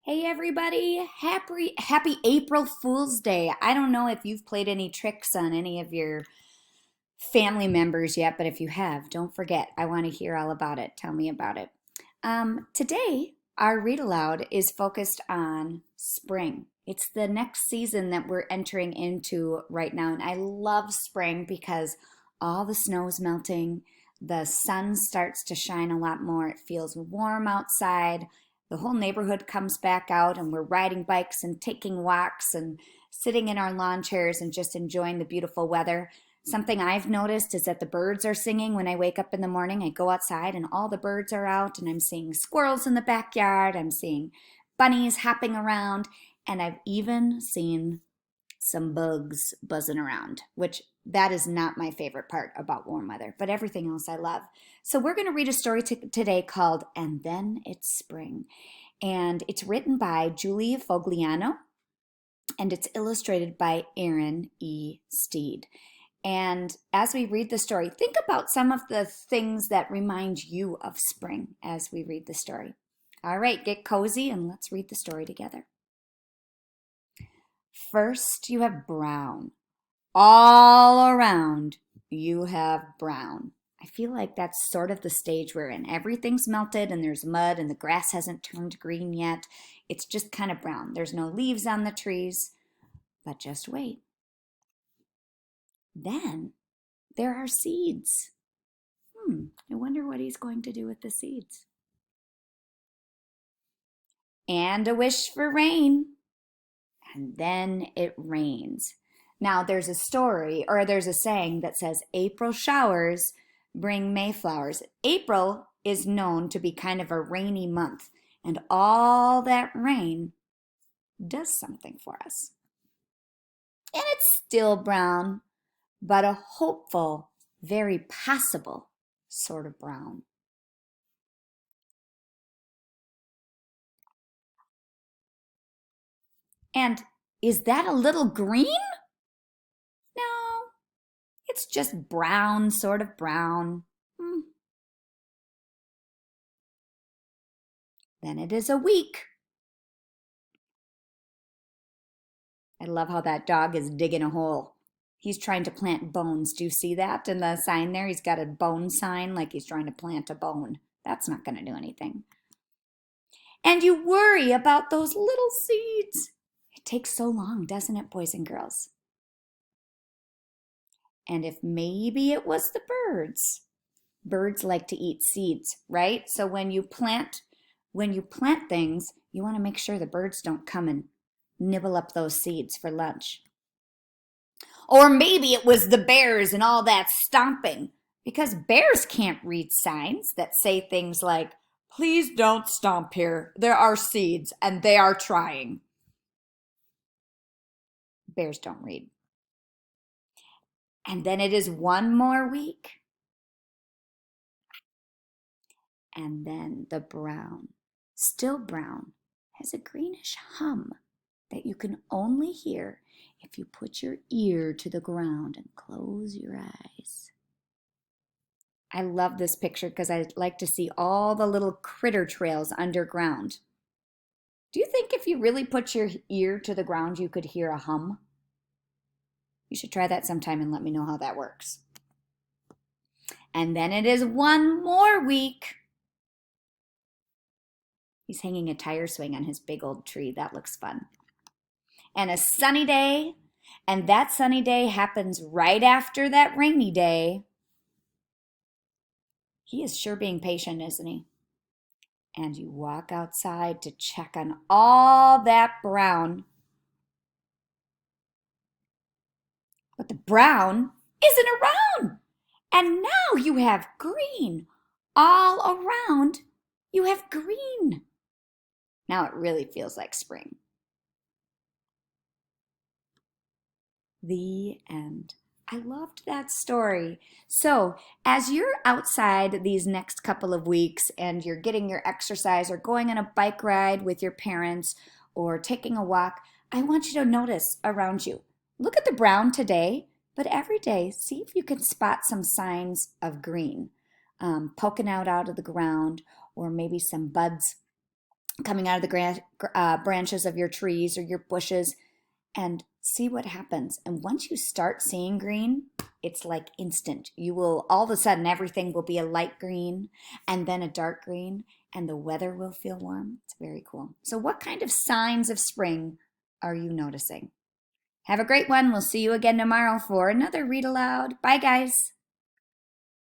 Hey everybody, happy April Fool's Day. I don't know if you've played any tricks on any of your family members yet, but if you have, don't forget. I want to hear all about it. Tell me about it. Today, our read aloud is focused on spring. It's the next season that we're entering into right now, and I love spring because all the snow is melting, the sun starts to shine a lot more, it feels warm outside, the whole neighborhood comes back out, and we're riding bikes and taking walks and sitting in our lawn chairs and just enjoying the beautiful weather. Something I've noticed is that the birds are singing when I wake up in the morning. I go outside and all the birds are out, and I'm seeing squirrels in the backyard. I'm seeing bunnies hopping around, and I've even seen some bugs buzzing around, which that is not my favorite part about warm weather, but everything else I love. So we're going to read a story today called And Then It's Spring. And it's written by Julie Fogliano, and it's illustrated by Aaron E. Steed. And as we read the story, think about some of the things that remind you of spring as we read the story. All right, get cozy and let's read the story together. First, you have brown. All around, you have brown. I feel like that's sort of the stage we're in. Everything's melted and there's mud and the grass hasn't turned green yet. It's just kind of brown. There's no leaves on the trees, but just wait. Then there are seeds. I wonder what he's going to do with the seeds. And a wish for rain. And then it rains. Now, there's a story, or there's a saying that says, April showers bring May flowers. April is known to be kind of a rainy month, and all that rain does something for us. And it's still brown, but a hopeful, very possible sort of brown. And is that a little green? No, it's just brown, sort of brown. Then it is a week. I love how that dog is digging a hole. He's trying to plant bones. Do you see that in the sign there? He's got a bone sign like he's trying to plant a bone. That's not going to do anything. And you worry about those little seeds. It takes so long, doesn't it, boys and girls? And if maybe it was the birds. Birds like to eat seeds, right? So when you plant things, you want to make sure the birds don't come and nibble up those seeds for lunch. Or maybe it was the bears and all that stomping, because bears can't read signs that say things like, please don't stomp here. There are seeds and they are trying. Bears don't read. And then it is one more week. And then the brown, still brown, has a greenish hum that you can only hear if you put your ear to the ground and close your eyes. I love this picture because I like to see all the little critter trails underground. Do you think if you really put your ear to the ground, you could hear a hum? You should try that sometime and let me know how that works. And then it is one more week. He's hanging a tire swing on his big old tree. That looks fun. And a sunny day, and that sunny day happens right after that rainy day. He is sure being patient, isn't he? And you walk outside to check on all that brown. But the brown isn't around. And now you have green. All around, you have green. Now it really feels like spring. The end. I loved that story. So, as you're outside these next couple of weeks and you're getting your exercise or going on a bike ride with your parents or taking a walk, I want you to notice around you. Look at the brown today, but every day, see if you can spot some signs of green poking out of the ground, or maybe some buds coming out of the branches of your trees or your bushes, and see what happens. And once you start seeing green, it's like instant. You will, all of a sudden, everything will be a light green and then a dark green, and the weather will feel warm. It's very cool. So, what kind of signs of spring are you noticing? Have a great one. We'll see you again tomorrow for another read aloud. Bye, guys.